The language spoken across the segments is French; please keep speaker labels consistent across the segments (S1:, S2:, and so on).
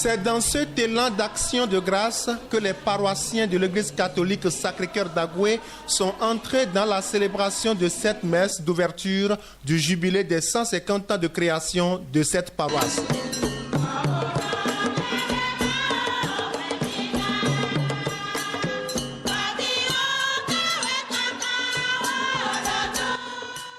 S1: C'est dans cet élan d'action de grâce que les paroissiens de l'Église catholique Sacré-Cœur d'Agoué sont entrés dans la célébration de cette messe d'ouverture du jubilé des 150 ans de création de cette paroisse.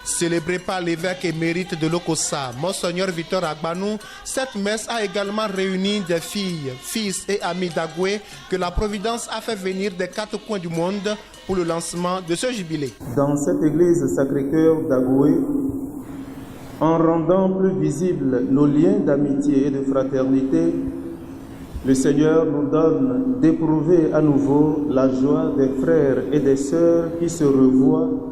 S1: Célébrée par l'évêque émérite de Lokossa, Monseigneur Victor Agbanou, cette messe a également réuni des filles, fils et amis d'Agoué que la Providence a fait venir des 4 coins du monde pour le lancement de ce jubilé.
S2: Dans cette église Sacré-Cœur d'Agoué, en rendant plus visibles nos liens d'amitié et de fraternité, le Seigneur nous donne d'éprouver à nouveau la joie des frères et des sœurs qui se revoient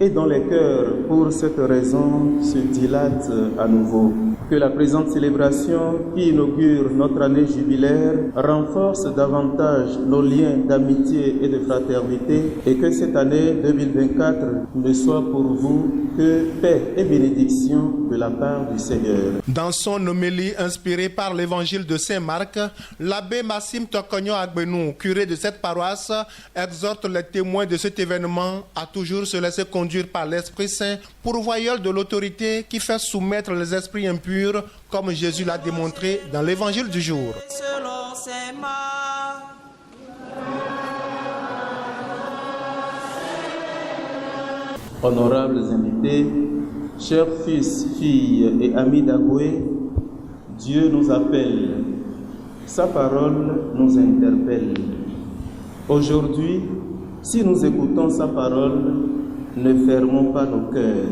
S2: et dont les cœurs, pour cette raison, se dilatent à nouveau. Que la présente célébration qui inaugure notre année jubilaire renforce davantage nos liens d'amitié et de fraternité et que cette année 2024 ne soit pour vous que paix et bénédiction de la part du Seigneur.
S1: Dans son homélie inspirée par l'évangile de Saint Marc, l'abbé Massim Tokognon Agbenou, curé de cette paroisse, exhorte les témoins de cet événement à toujours se laisser conduire par l'Esprit Saint, pourvoyeur de l'autorité qui fait soumettre les esprits impurs, comme Jésus l'a démontré dans l'évangile du jour.
S2: Honorables invités, chers fils, filles et amis d'Agoué, Dieu nous appelle, sa parole nous interpelle. Aujourd'hui, si nous écoutons sa parole, ne fermons pas nos cœurs.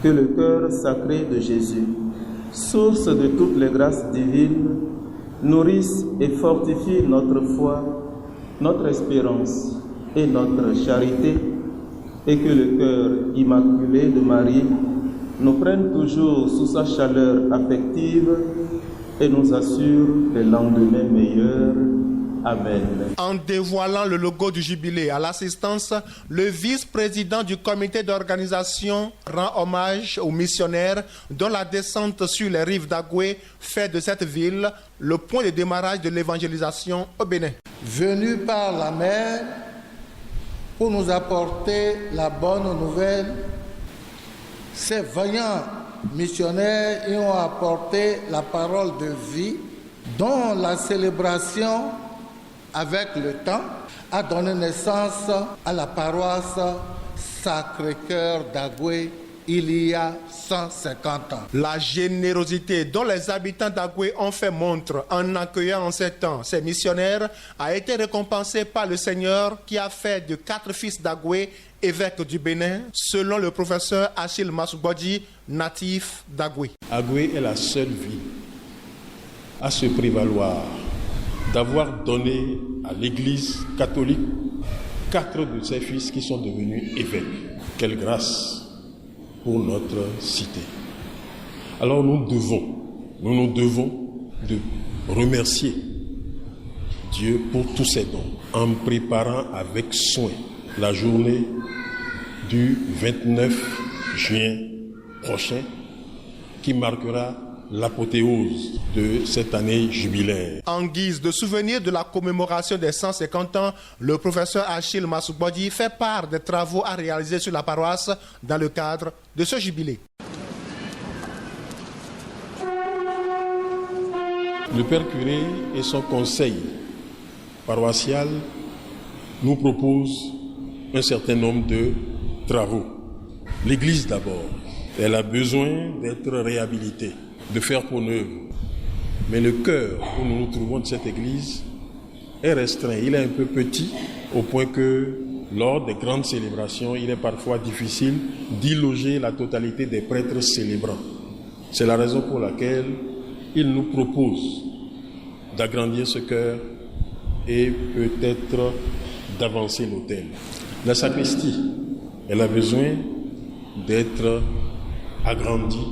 S2: Que le cœur sacré de Jésus, source de toutes les grâces divines, nourrisse et fortifie notre foi, notre espérance et notre charité, et que le cœur immaculé de Marie nous prenne toujours sous sa chaleur affective et nous assure des lendemains meilleurs. Amen.
S1: En dévoilant le logo du jubilé à l'assistance, le vice-président du comité d'organisation rend hommage aux missionnaires dont la descente sur les rives d'Agoué fait de cette ville le point de démarrage de l'évangélisation au Bénin.
S3: Venus par la mer pour nous apporter la bonne nouvelle, ces vaillants missionnaires y ont apporté la parole de vie dont la célébration avec le temps, a donné naissance à la paroisse Sacré-Cœur d'Agoué il y a 150 ans.
S1: La générosité dont les habitants d'Agoué ont fait montre en accueillant en ces temps ces missionnaires a été récompensée par le Seigneur qui a fait de 4 fils d'Agoué évêques du Bénin, selon le professeur Achille Massoubodi, natif d'Agoué.
S4: Agoué est la seule ville à se prévaloir d'avoir donné à l'Église catholique 4 de ses fils qui sont devenus évêques. Quelle grâce pour notre cité. Alors nous nous devons de remercier Dieu pour tous ses dons en préparant avec soin la journée du 29 juin prochain qui marquera l'apothéose de cette année jubilaire.
S1: En guise de souvenir de la commémoration des 150 ans, le professeur Achille Massoubodi fait part des travaux à réaliser sur la paroisse dans le cadre de ce jubilé.
S4: Le père curé et son conseil paroissial nous proposent un certain nombre de travaux. L'église d'abord, elle a besoin d'être réhabilitée, de faire peau neuve. Mais le cœur où nous nous trouvons de cette église est restreint. Il est un peu petit au point que lors des grandes célébrations, il est parfois difficile d'y loger la totalité des prêtres célébrants. C'est la raison pour laquelle il nous propose d'agrandir ce cœur et peut-être d'avancer l'autel. La sacristie, elle a besoin d'être agrandie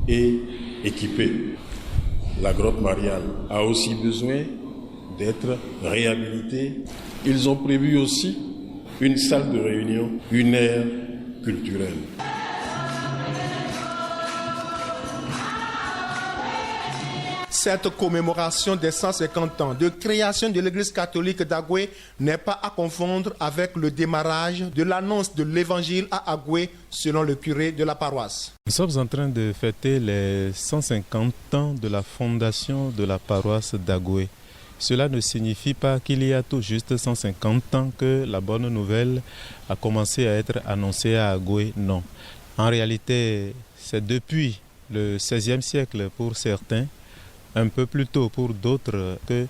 S4: et équipée. La grotte mariale a aussi besoin d'être réhabilitée. Ils ont prévu aussi une salle de réunion, une aire culturelle.
S1: Cette commémoration des 150 ans de création de l'Église catholique d'Agoué n'est pas à confondre avec le démarrage de l'annonce de l'Évangile à Agoué, selon le curé de la paroisse.
S5: Nous sommes en train de fêter les 150 ans de la fondation de la paroisse d'Agoué. Cela ne signifie pas qu'il y a tout juste 150 ans que la bonne nouvelle a commencé à être annoncée à Agoué. Non. En réalité, c'est depuis le XVIe siècle pour certains, un peu plus tôt pour d'autres, que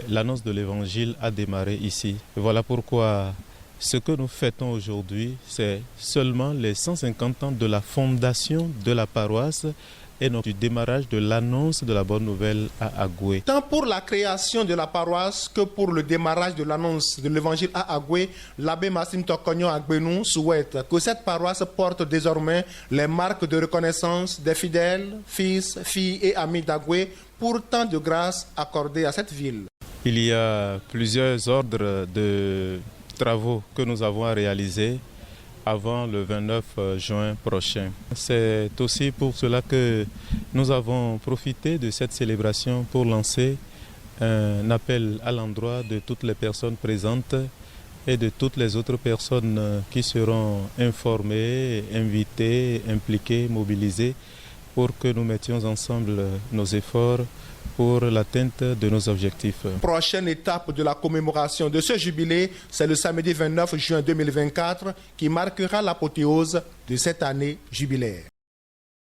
S5: l'annonce de l'Évangile a démarré ici. Voilà pourquoi ce que nous fêtons aujourd'hui, c'est seulement les 150 ans de la fondation de la paroisse et non du démarrage de l'annonce de la bonne nouvelle à Agoué.
S1: Tant pour la création de la paroisse que pour le démarrage de l'annonce de l'Évangile à Agoué, l'abbé Massim Tokonyo Agbenou souhaite que cette paroisse porte désormais les marques de reconnaissance des fidèles, fils, filles et amis d'Agoué pour tant de grâces accordées à cette ville.
S5: Il y a plusieurs ordres de travaux que nous avons à réaliser avant le 29 juin prochain. C'est aussi pour cela que nous avons profité de cette célébration pour lancer un appel à l'endroit de toutes les personnes présentes et de toutes les autres personnes qui seront informées, invitées, impliquées, mobilisées pour que nous mettions ensemble nos efforts pour l'atteinte de nos objectifs.
S1: Prochaine étape de la commémoration de ce jubilé, c'est le samedi 29 juin 2024 qui marquera l'apothéose de cette année jubilaire.